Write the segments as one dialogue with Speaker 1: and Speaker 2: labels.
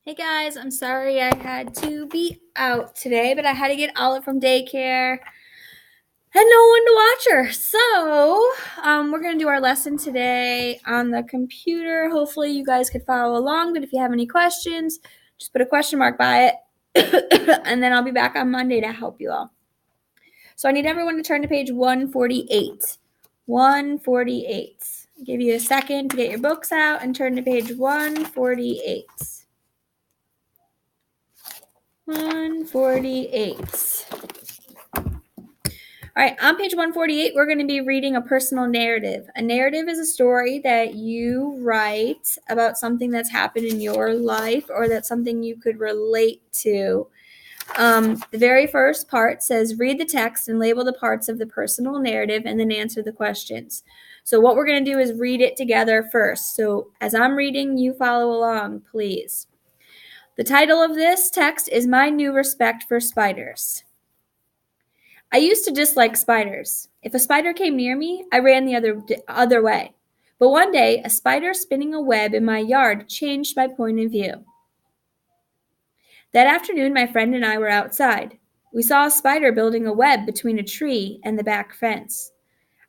Speaker 1: Hey guys, I'm sorry I had to be out today, but I had to get Olive from daycare. Had no one to watch her. So, we're going to do our lesson today on the computer. Hopefully you guys could follow along, but if you have any questions, just put a question mark by it, and then I'll be back on Monday to help you all. So I need everyone to turn to page 148. 148. I'll give you a second to get your books out and turn to page 148. 148. All right, on page 148, we're going to be reading a personal narrative. A narrative is a story that you write about something that's happened in your life or that's something you could relate to. The very first part says, read the text and label the parts of the personal narrative and then answer the questions. So what we're going to do is read it together first. So as I'm reading, you follow along, please. The title of this text is My New Respect for Spiders. I used to dislike spiders. If a spider came near me, I ran the other way. But one day, a spider spinning a web in my yard changed my point of view. That afternoon, my friend and I were outside. We saw a spider building a web between a tree and the back fence.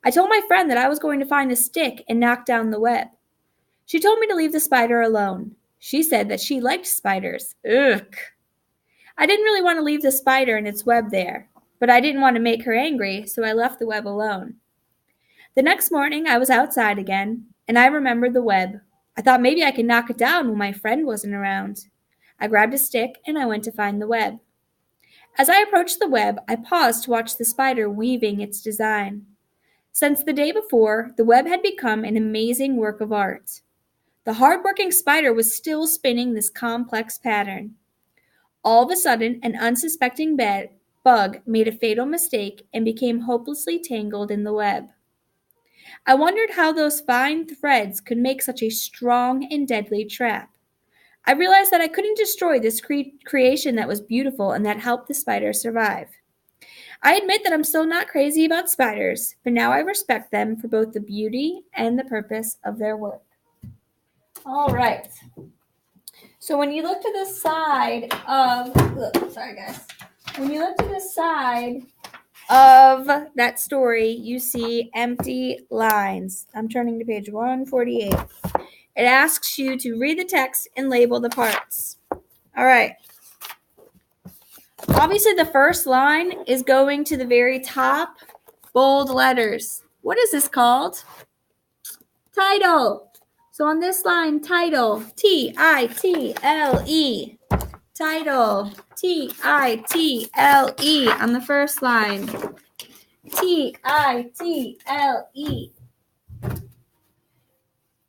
Speaker 1: I told my friend that I was going to find a stick and knock down the web. She told me to leave the spider alone. She said that she liked spiders. Ugh. I didn't really want to leave the spider and its web there, but I didn't want to make her angry, so I left the web alone. The next morning, I was outside again, and I remembered the web. I thought maybe I could knock it down when my friend wasn't around. I grabbed a stick and I went to find the web. As I approached the web, I paused to watch the spider weaving its design. Since the day before, the web had become an amazing work of art. The hard-working spider was still spinning this complex pattern. All of a sudden, an unsuspecting bug made a fatal mistake and became hopelessly tangled in the web. I wondered how those fine threads could make such a strong and deadly trap. I realized that I couldn't destroy this creation that was beautiful and that helped the spider survive. I admit that I'm still not crazy about spiders, but now I respect them for both the beauty and the purpose of their work. All right. So when you look to the side of, when you look to the side of that story, you see empty lines. I'm turning to page 148. It asks you to read the text and label the parts. All right. Obviously, the first line is going to the very top, bold letters. What is this called? Title. So on this line, title, T-I-T-L-E. Title, T-I-T-L-E on the first line. T-I-T-L-E.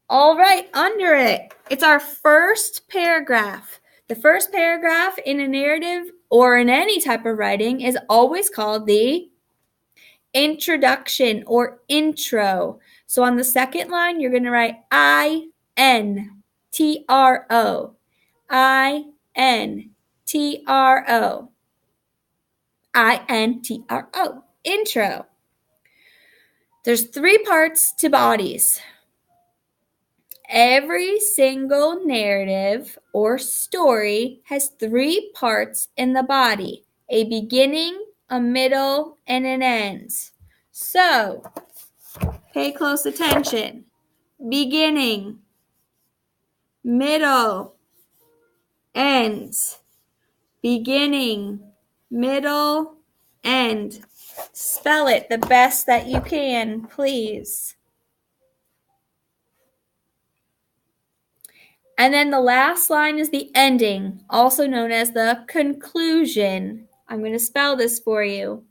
Speaker 1: All right, under it, it's our first paragraph. The first paragraph in a narrative or in any type of writing is always called the introduction or intro. So on the second line, you're going to write I-N-T-R-O. I-N-T-R-O. I-N-T-R-O. Intro. There's 3 parts to bodies. Every single narrative or story has 3 parts in the body: a beginning, a middle, and an end. So, pay close attention. Beginning, middle, end. Beginning, middle, end. Spell it the best that you can, please. And then the last line is the ending, also known as the conclusion. I'm going to spell this for you.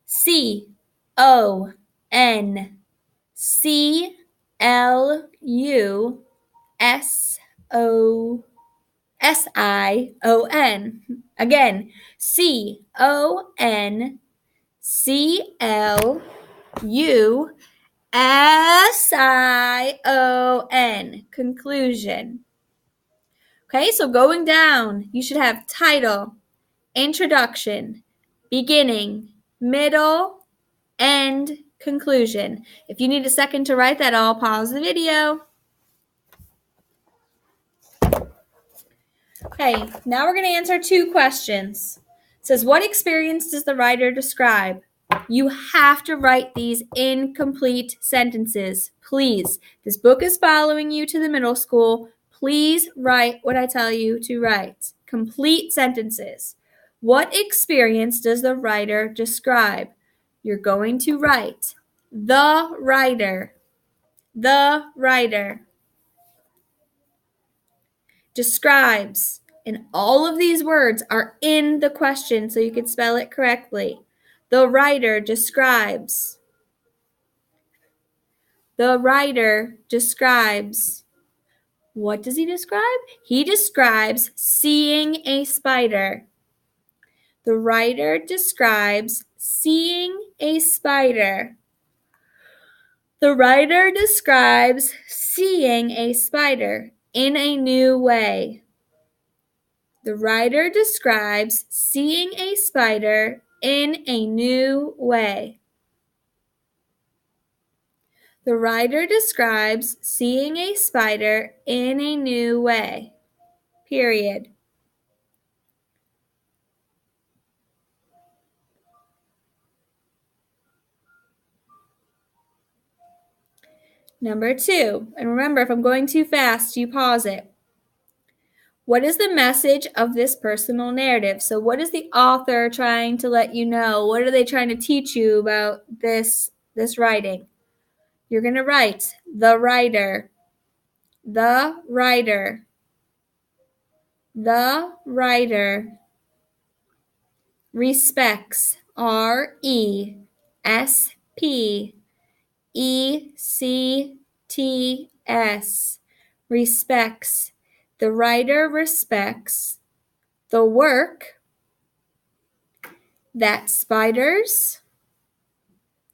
Speaker 1: C-O-N-C-L-U-S-O-S-I-O-N. Again, C-O-N-C-L-U-S-I-O-N. Conclusion. Okay, so going down, you should have title, introduction, beginning, middle, end, conclusion. If you need a second to write that, I'll pause the video. Okay, now we're going to answer 2 questions. It says, what experience does the writer describe? You have to write these in complete sentences. Please. This book is following you to the middle school. Please write what I tell you to write. Complete sentences. What experience does the writer describe? You're going to write the writer. The writer describes. And all of these words are in the question so you can spell it correctly. The writer describes. The writer describes. What does he describe? He describes seeing a spider. The writer describes seeing a spider. The writer describes seeing a spider in a new way. The writer describes seeing a spider in a new way. The writer describes seeing a spider in a new way. Period. Number 2, and remember, if I'm going too fast, you pause it. What is the message of this personal narrative? So what is the author trying to let you know? What are they trying to teach you about this writing? You're going to write the writer. The writer. The writer respects, RESPECTS, respects. The writer respects the work that spiders,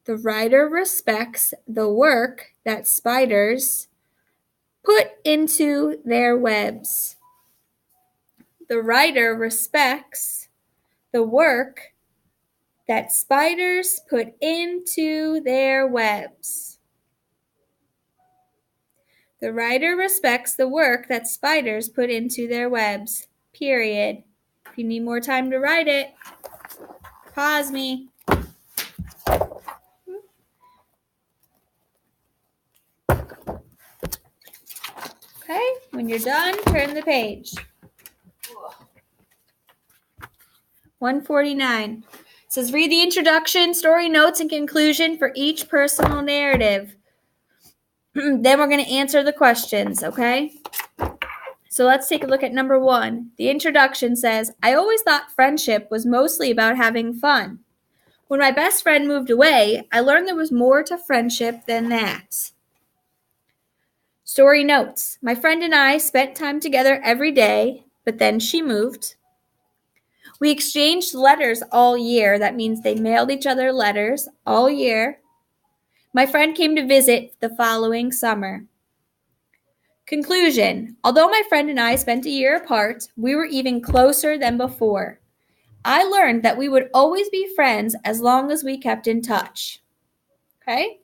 Speaker 1: the writer respects the work that spiders put into their webs. The writer respects the work that spiders put into their webs. The writer respects the work that spiders put into their webs. Period. If you need more time to write it, pause me. Okay, when you're done, turn the page. 149. It says, read the introduction, story notes, and conclusion for each personal narrative. Then we're going to answer the questions, okay? So let's take a look at number 1. The introduction says, I always thought friendship was mostly about having fun. When my best friend moved away, I learned there was more to friendship than that. Story notes. My friend and I spent time together every day, but then she moved. We exchanged letters all year. That means they mailed each other letters all year. My friend came to visit the following summer. Conclusion. Although my friend and I spent a year apart, we were even closer than before. I learned that we would always be friends as long as we kept in touch. Okay?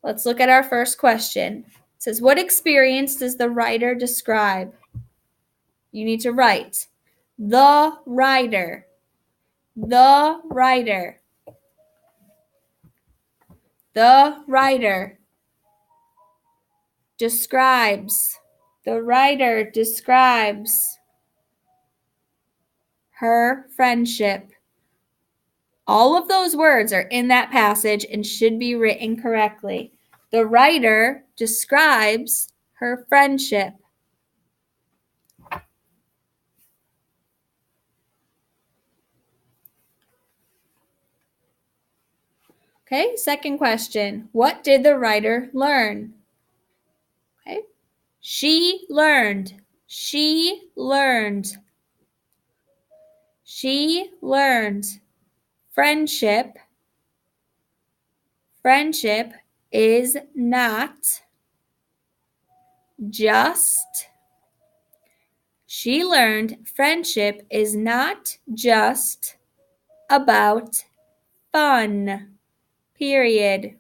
Speaker 1: Let's look at our first question. It says, what experience does the writer describe? You need to write the writer. The writer. The writer describes. The writer describes her friendship. All of those words are in that passage and should be written correctly. The writer describes her friendship. Okay, second question. What did the writer learn? Okay, she learned. She learned. She learned. Friendship. Friendship is not just. She learned friendship is not just about fun. Period.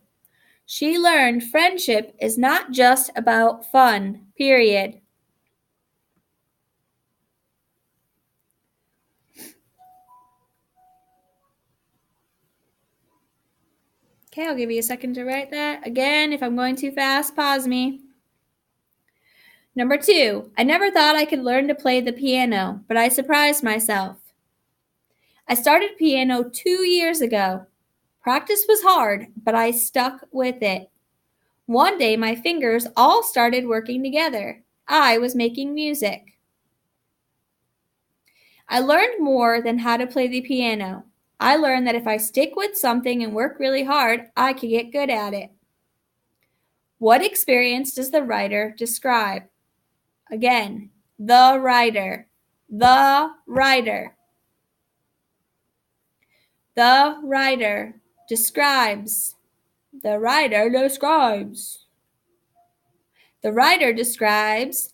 Speaker 1: She learned friendship is not just about fun. Period. Okay, I'll give you a second to write that. Again, if I'm going too fast, pause me. Number 2, I never thought I could learn to play the piano, but I surprised myself. I started piano 2 years ago. Practice was hard, but I stuck with it. One day, my fingers all started working together. I was making music. I learned more than how to play the piano. I learned that if I stick with something and work really hard, I can get good at it. What experience does the writer describe? Again, the writer. The writer. The writer describes. The writer describes. The writer describes